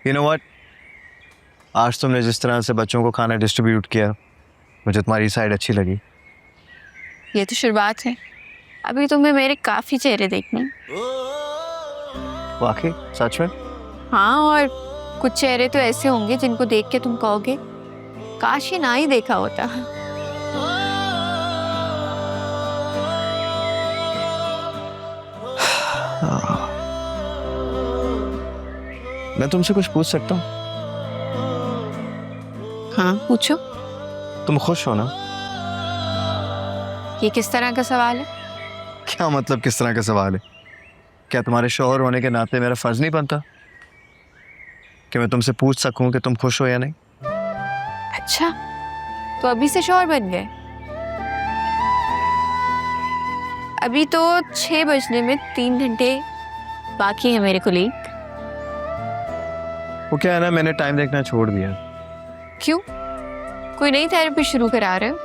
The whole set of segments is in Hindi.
You know what? आज तुमने जिस तरह से बच्चों को खाना डिस्ट्रीब्यूट किया, मुझे तुम्हारी साइड अच्छी लगी। ये तो शुरुआत है, अभी तुम्हें मेरे काफी चेहरे देखने हैं। वाकई सच में? हाँ, और कुछ चेहरे तो ऐसे होंगे जिनको देख के तुम कहोगे काश ये ना ही देखा होता। मैं तुमसे कुछ पूछ सकता हूँ? हाँ पूछो। तुम खुश हो ना? ये किस तरह का सवाल है? क्या मतलब किस तरह का सवाल है? क्या तुम्हारे शौहर होने के नाते मेरा फर्ज नहीं बनता कि मैं तुमसे पूछ सकूं कि तुम खुश हो या नहीं? अच्छा, तो अभी से शौहर बन गए? अभी तो 6 बजने में 3 घंटे बाकी है मेरे कुलीग। वो क्या है ना, मैंने टाइम देखना छोड़ दिया। क्यों? कोई नई थेरेपी शुरू करा रहे हो?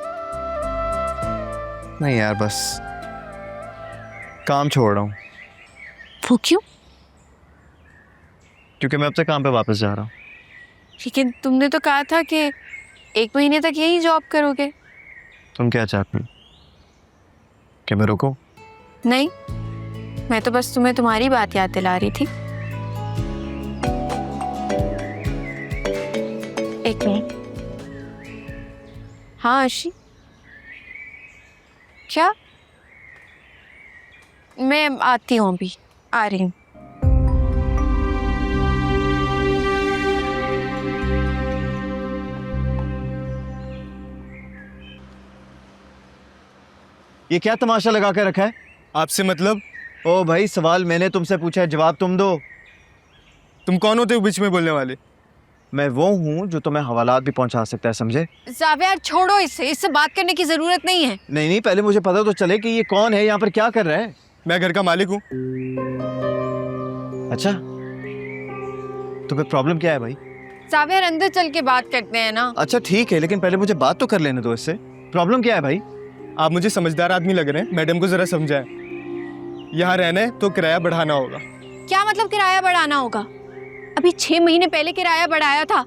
नहीं यार, बस काम छोड़ रहा हूँ। वो क्यों? क्योंकि मैं अब से काम पे वापस जा रहा हूँ। लेकिन तुमने तो कहा था कि 1 महीने तक यही जॉब करोगे। तुम क्या चाहती हो कि मैं रुकूं? नहीं, मैं तो बस तुम्हें तुम्हारी बात याद दिला रही थी। एक मिनट। हाँ अर्शी, क्या? मैं आती हूँ, अभी आ रही हूँ। ये क्या तमाशा लगा के रखा है? आपसे मतलब? ओ भाई, सवाल मैंने तुमसे पूछा है, जवाब तुम दो। तुम कौन होते हो बीच में बोलने वाले? मैं वो हूँ जो तुम्हें हवालात भी पहुंचा सकता है, समझे? जावेद छोड़ो, इससे बात करने की जरूरत नहीं है। नहीं, पहले मुझे पता तो चले कि ये कौन है, यहाँ पर क्या कर रहा है। मैं घर का मालिक हूँ। अच्छा, तो फिर प्रॉब्लम क्या है भाई? जावेद अंदर चल के बात करते हैं ना। अच्छा ठीक है, लेकिन पहले मुझे बात तो कर लेने दो इससे। प्रॉब्लम क्या है भाई? आप मुझे समझदार आदमी लग रहे हैं, मैडम को जरा समझाएं। यहाँ रहना है तो किराया बढ़ाना होगा। क्या मतलब किराया बढ़ाना होगा? अभी 6 महीने पहले किराया बढ़ाया था।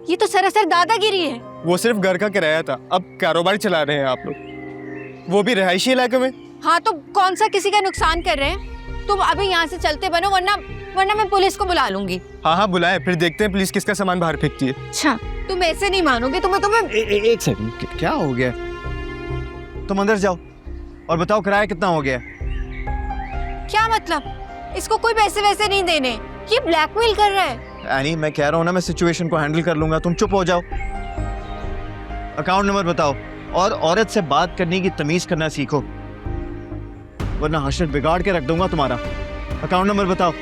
ये तो सरासर दादागिरी है। वो सिर्फ घर का किराया था, अब कारोबार चला रहे हैं आप लोग, वो भी रिहायशी इलाके में। हाँ तो कौन सा किसी का नुकसान कर रहे हैं? तुम अभी यहाँ से चलते बनो, वरना मैं पुलिस को बुला लूंगी। हाँ बुलाए, फिर देखते हैं पुलिस किसका सामान बाहर फेंकती है। अच्छा, तुम ऐसे नहीं मानोगे। तुम्हें एक सेकंड, क्या हो गया? तुम अंदर जाओ और बताओ किराया कितना हो गया? क्या मतलब? इसको कोई पैसे वैसे नहीं देने, ये ब्लैकमेल कर रहा है। एनी, मैं कह रहा हूँ ना, मैं सिचुएशन को हैंडल कर लूंगा, तुम चुप हो जाओ। अकाउंट नंबर बताओ, और औरत से बात करने की तमीज करना सीखो, वरना हशर बिगाड़ के रख दूंगा तुम्हारा। अकाउंट नंबर बताओ।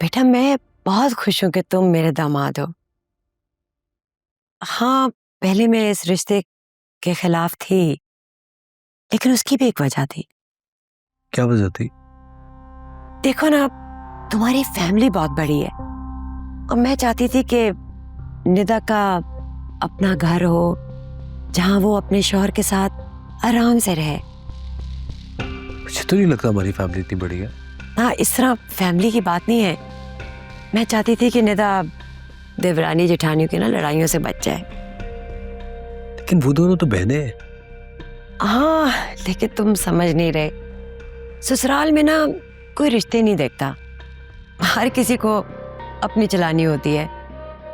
बेटा, मैं बहुत खुश हूं कि तुम मेरे दामाद हो। हाँ, पहले मैं इस रिश्ते के खिलाफ थी, लेकिन उसकी भी एक वजह थी। क्या वजह थी? देखो ना, तुम्हारी फैमिली बहुत बड़ी है और मैं चाहती थी कि निदा का अपना घर हो जहां वो अपने शौहर के साथ आराम से रहे। मुझे तो नहीं लगता हमारी फैमिली इतनी बड़ी है। हाँ, इस तरह फैमिली की बात नहीं है। मैं चाहती थी कि निदा देवरानी जेठानियों की ना लड़ाइयों से बच जाए। लेकिन वो दोनों तो बहनें हैं। हाँ, लेकिन तुम समझ नहीं रहे। ससुराल में ना कोई रिश्ते नहीं देखता, हर किसी को अपनी चलानी होती है।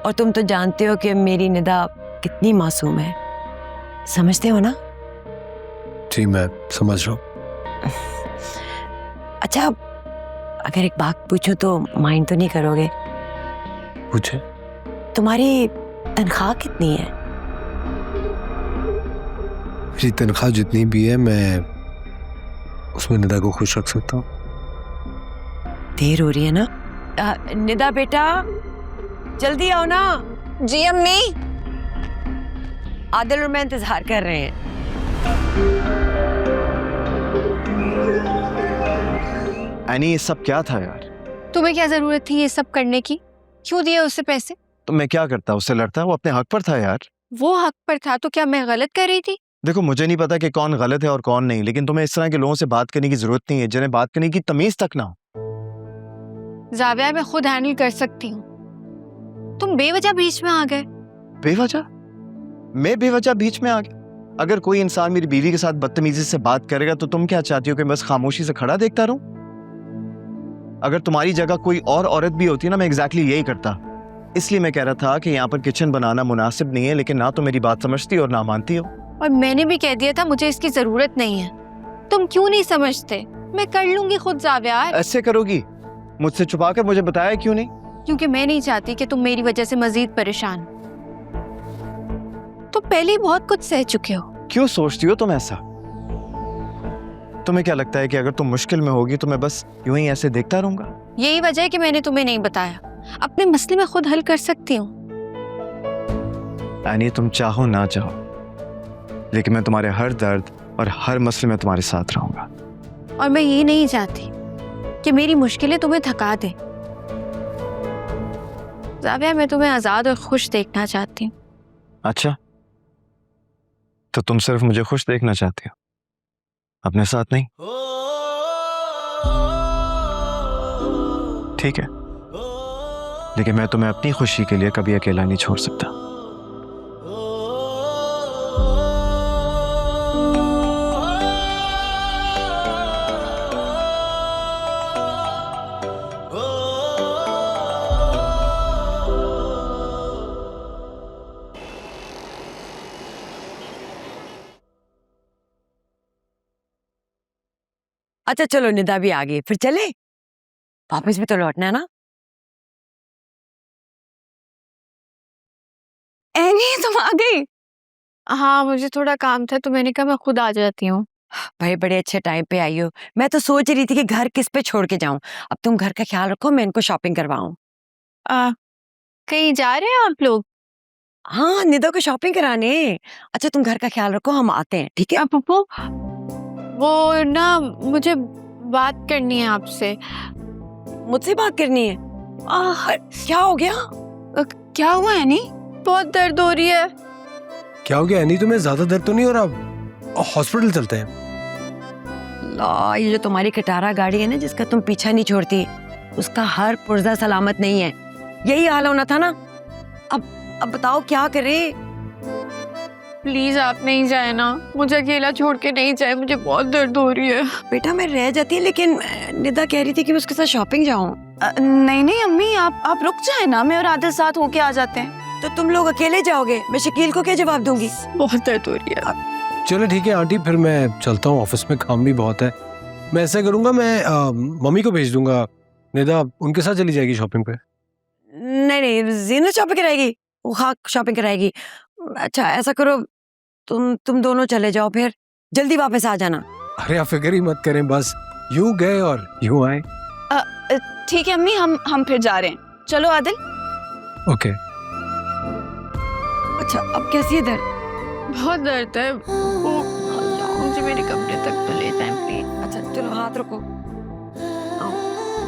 और तुम तो जानते हो कि मेरी निदा कितनी मासूम है, समझते हो ना? जी मैं समझ रहा हूँ। अच्छा, अगर एक बात पूछूं तो माइंड तो नहीं करोगे? पूछे। तुम्हारी तनख्वाह कितनी है? मेरी तनख्वाह जितनी भी है, मैं उसमें निदा को खुश रख सकता हूँ। देर हो रही है ना? निदा बेटा, जल्दी आओ ना। जी अम्मी। आदिल और मैं इंतजार कर रहे हैं। एनी, ये सब क्या था यार? तुम्हें क्या जरूरत थी ये सब करने की? क्यों दिए उसे पैसे? तो मैं क्या करता, उससे लड़ता? वो अपने हक पर था यार। वो हक पर था तो क्या मैं गलत कर रही थी? देखो, मुझे नहीं पता कि कौन गलत है और कौन नहीं, लेकिन तुम्हें इस तरह के लोगों से बात करने की जरूरत नहीं है जिन्हें बात करने की तमीज तक ना हो। जाविया, मैं खुद हैंडल कर सकती हूँ। तुम बेवजह बीच में आ गए। बेवजह? मैं बेवजह बीच में आ गया? अगर कोई इंसान मेरी बीवी के साथ बदतमीजी से बात करेगा तो तुम क्या चाहती हो कि बस खामोशी से खड़ा देखता रहूं? अगर तुम्हारी जगह कोई और औरत भी होती ना, मैं एग्जैक्टली यही करता। इसलिए मैं कह रहा था कि यहाँ पर किचन बनाना मुनासिब नहीं है, लेकिन ना तो मेरी बात समझती और ना मानती हो। और मैंने भी कह दिया था मुझे इसकी जरूरत नहीं है। तुम क्यों नहीं समझते? मैं कर लूंगी खुद जाविया। ऐसे करोगी? मुझसे छुपाकर मुझे बताया क्यों नहीं? क्योंकि मैं नहीं चाहती कि तुम मेरी वजह से मजीद परेशान हो। तुम पहले ही बहुत कुछ सह चुके हो। क्यों सोचती हो तुम ऐसा? तुम्हें क्या लगता है कि अगर तुम मुश्किल में होगी तो मैं बस यूं ही ऐसे देखता रहूंगा? यही वजह है कि मैंने तुम्हें नहीं बताया। अपने मसले में खुद हल कर सकती हूँ। यानी तुम चाहो ना चाहो, लेकिन मैं तुम्हारे हर दर्द और हर मसले में तुम्हारे साथ रहूंगा। और मैं ये नहीं चाहती कि मेरी मुश्किलें तुम्हें थका दे। जाविया, मैं तुम्हें आजाद और खुश देखना चाहती हूँ। अच्छा, तो तुम सिर्फ मुझे खुश देखना चाहती हो, अपने साथ नहीं? ठीक है, लेकिन मैं तुम्हें अपनी खुशी के लिए कभी अकेला नहीं छोड़ सकता। अच्छा चलो, निदा भी आ गई, फिर चले? वापस भी तो लौटना है ना। एनी, तुम आ गई? हाँ, मुझे थोड़ा काम था तो मैंने कहा मैं खुद आ जाती हूँ। भाई बड़े अच्छे टाइम पे आई हो। मैं तो सोच रही थी कि घर किस पे छोड़ के जाऊं। अब तुम घर का ख्याल रखो, मैं इनको शॉपिंग करवाऊं। कहीं जा रहे हैं आप लोग? हाँ, निदा को शॉपिंग कराने। अच्छा तुम घर का ख्याल रखो, हम आते हैं, ठीक है? पप्पू, वो ना मुझे बात करनी है आपसे। मुझसे बात करनी है? क्या हो गया? क्या हुआ है? नहीं, बहुत दर्द हो रही है। क्या हो गया एनी, तुम्हें ज्यादा दर्द तो नहीं हो रहा? हॉस्पिटल चलते हैं। ला, ये जो तुम्हारी कटारा गाड़ी है ना, जिसका तुम पीछा नहीं छोड़ती, उसका हर पुर्जा सलामत नहीं है। यही हाल होना था ना। अब बताओ क्या करे? प्लीज आप नहीं जाए ना, मुझे अकेला छोड़ के नहीं जाए, मुझे बहुत दर्द हो रही है। बेटा मैं रह जाती, लेकिन निदा कह रही थी कि मैं उसके साथ शॉपिंग जाऊं। नहीं अम्मी, आप रुक जाए ना, मैं और आदिल साथ होके आ जाते हैं। तो तुम लोग अकेले जाओगे? मैं शकील को क्या जवाब दूंगी? बहुत दर्द हो रही है। चलो ठीक है आंटी, फिर मैं चलता हूँ, ऑफिस में काम भी बहुत है। मैं ऐसा करूंगा, मैं मम्मी को भेज दूंगा, निदा उनके साथ चली जाएगी शॉपिंग पे। नहीं, जीनत शॉपिंग कराएगी, वो खाक शॉपिंग कराएगी। अच्छा ऐसा करो, तुम दोनों चले जाओ, फिर जल्दी वापस आ जाना। अरे आप फिक्र ही मत करें, बस यूं गए और यूं आए। ठीक है अम्मी, हम फिर जा रहे हैं। चलो आदिल। ओके। अच्छा अब कैसी है दर्द? बहुत दर्द है। मुझे मेरे कमरे तक तो ले जाएं प्लीज। अच्छा चलो हाथ रखो।